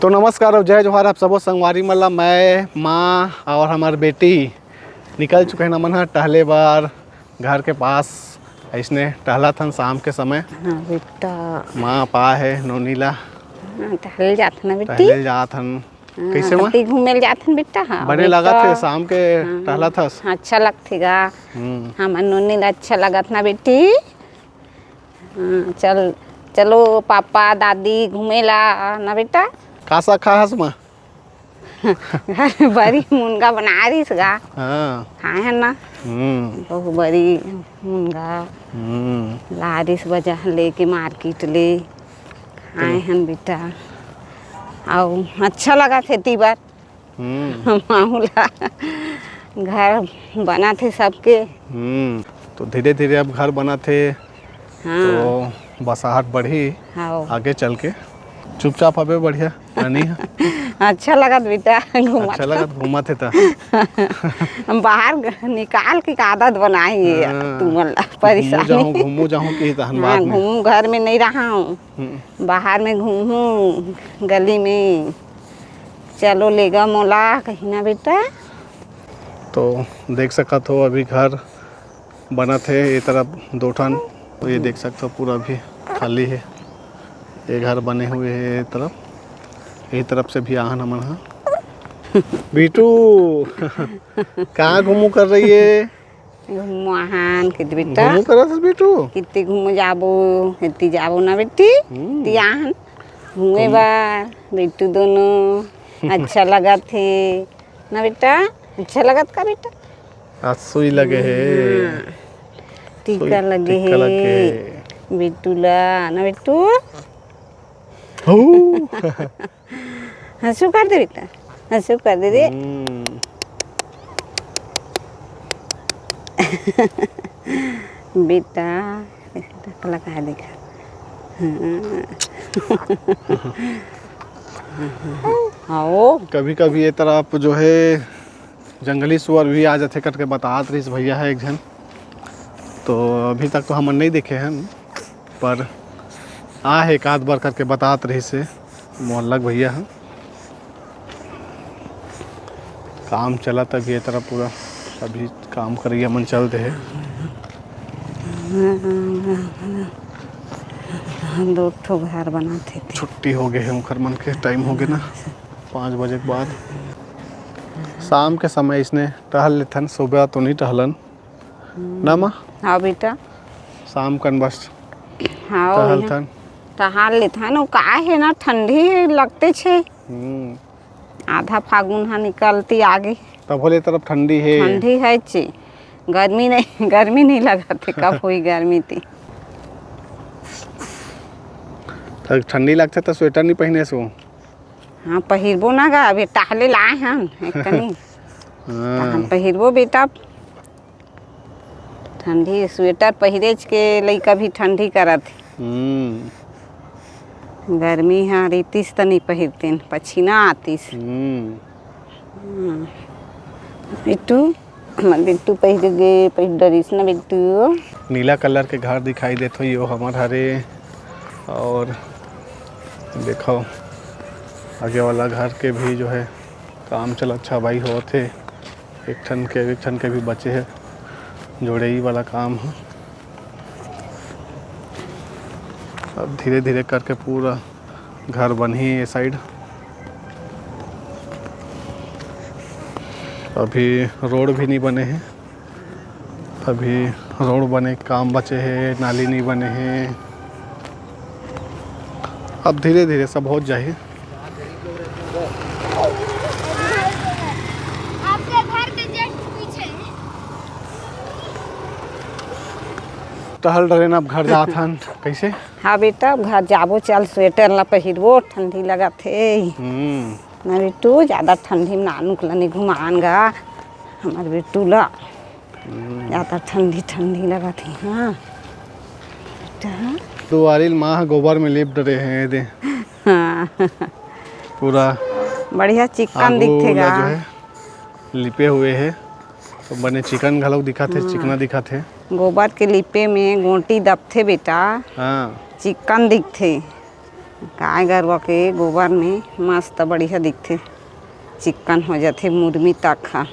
तो नमस्कार और जय जोहार आप सबो संगवारी मतलब मैं माँ और हमार बेटी निकल चुके हैं नमन टहले बार घर के पास। ऐसने टहला थन शाम के समय। हाँ बेटा माँ पा है नोनीला टहल जात ना बेटी, टहले जात हन। कैसे माँ कति घूमे जात हन बेटा। हाँ बने लगा थे शाम के टहला था। अच्छा लगतेगा हमार नोनी ला अच्छा लगत ना बेटी। चल चलो पापा दादी घूमेला ना बेटा। कासा खास माँ घर में बड़ी मुनगा बना रहीस गा। हाँ खाए हैं ना बहुत बड़ी मुनगा लारिस बाजार लेके मार्केट ले खाए हैं बेटा। और अच्छा लगा थे ती बार मामूला घर बना थे सबके। तो धीरे धीरे अब घर बना थे। हाँ तो बसाहट बढ़ी हाँ आगे चल के चुपचाप अबे बढ़िया नहीं है। अच्छा लगा बेटा घूमा। अच्छा लगा घूमा थे तो हम बाहर निकाल के आदत बनाएंगे तुम परेशानी। घूमू जाऊँ कि हाँ घूमू घर में नहीं रहा हूँ, बाहर में घूमूँ गली में। चलो लेगा मोला कहीं ना बेटा। तो देख सकते हो अभी घर बना थे ये तरफ दो ठन। तो ये देख सकते हो पूरा भी खाली है। ये घर बने हुए हैं ये तरफ से भी आहन हमन हा। बीटू कहाँ घूमू कर रही है? घूमो आहन कित बेटा घूमू कर रहा बीटू कितनी घूमो जाबो इतनी जाबो ना बेटी। ती आहन घूमे बार बेटू दोनों अच्छा लगा थे ना बेटा। अच्छा लगत का बेटा? आज सुई लगे है टीका लगे है बेटू ला ना बेटू। हंसू कर दे बेटा हंसू कर दे रे। बेटा लगा देखा। आओ कभी कभी ये तरफ जो है जंगली सुअर भी आ जाते करके बतात रही भैया है एक जन। तो अभी तक तो हम नहीं देखे हैं पर आ है एक आध बार करके बतात रही से मोहल्ला भैया है। काम चला तभी ये तरफ पूरा अभी काम करिए मन चलते है। दो ठो घर बनाते थे। छुट्टी हो गए है उनकर मन के टाइम हो गए ना 5 बजे के बाद। शाम के समय इसने टहल लेथन सुबह तो नहीं टहलन ना माँ। हाँ बेटा शाम कन बस हाँ टहलथन। टहल लेथन वो का है ना ठंडी लगते छे। आधा फागुन हा निकलती आगे तब होले तरफ ठंडी है। ठंडी है ची गर्मी नहीं लगा थे। कब हुई गर्मी थी तो ठंडी लगता तो स्वेटर नहीं पहने सो। हाँ पहिरबो ना गा अभी टहले लाए हम एक कनी हम पहिरबो बेटा। ठंडी स्वेटर पहिरेज के लइका भी ठंडी करत। गर्मी हाँ रीतिस तो नहीं पहिरते पछीना आतीस। बिट्टू बिट्टू पहिर डरिस ना बिट्टू। नीला कलर के घर दिखाई देते हो यो हमार हरे। और देखो आगे वाला घर के भी जो है काम चल अच्छा भाई हो थे। एक ठन के भी बचे है जोड़ई वाला काम है। अब धीरे धीरे करके पूरा घर बन ही ये साइड। अभी रोड भी नहीं बने हैं। अभी रोड बने काम बचे हैं नाली नहीं बने हैं। अब धीरे धीरे सब हो जाए। आपके घर के जस्ट पीछे टहल रहे ना अब घर जात हन कैसे। हाँ बेटा घर जाबो चल स्वेटर ला पहिरबो ठंडी लगा थे ना बिट्टू। ज़्यादा ठंडी में नानू ला नहीं घुमान गा हमार बिट्टू ला। ज़्यादा ठंडी लगा थी। हाँ बेटा दुआरिल माँ गोबर में लिप डरे हैं दे। हाँ पूरा बढ़िया चिकन दिखेगा जो है लिपे हुए है। तो बने चिकन घलोक दिखा थे चिकना दिखा थे। गोबर के लिपे में गोटी दबथे बेटा हाँ चिकन दिखथे। गाय गरुआ के गोबर में मस्त बढ़िया दिखते, चिक्कन हो जाते मुर्मी तक हा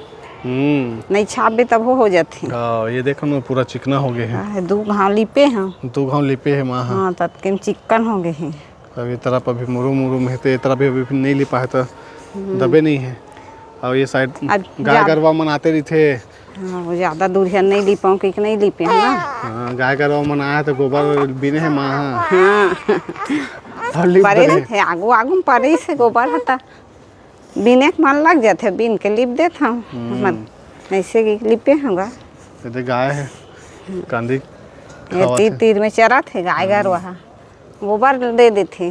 नहीं छापे तब हो जाते। हाँ ये देखो ना पूरा चिकना हो गए हैं। दो घाव लिपे हैं, 2 घाव लिपे है माँ। हाँ तब के चिक्कन हो गए हैं। अभी तरफ अभी मुरुम है तो ये तरफ अभी नहीं लिपा है तो दबे नहीं है। और ये साइड गाय गरवा मन आते रही थे। हाँ वो ज़्यादा दूर है नहीं लिपाऊँ कि नहीं लिपे है ना। हाँ गाय गरवा मन आया तो गोबर बिने है माँ। हाँ और लिप परे दे। थे आगू आगू परे से गोबर होता बिने के मन लग जाते बिन के लिप देता हूँ ऐसे लिपे होगा। ये गाय है कांदी ये तीर तीर में चरा थे गाय गरवा गोबर दे देते।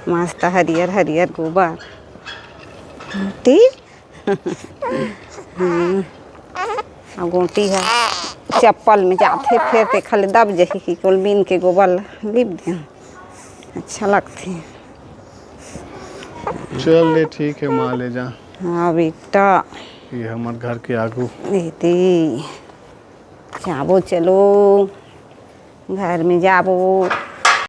मस्त हरियर हरियर गोबर गोटी है चप्पल में जाते फिर ते खाली दब जाही कि कुल बीन के गोबर लिप दे अच्छा लगते। चल ले ठीक है माँ ले जा। हाँ बेटा ये हमारे घर के आगू दीदी जाबो चलो घर में जाबो।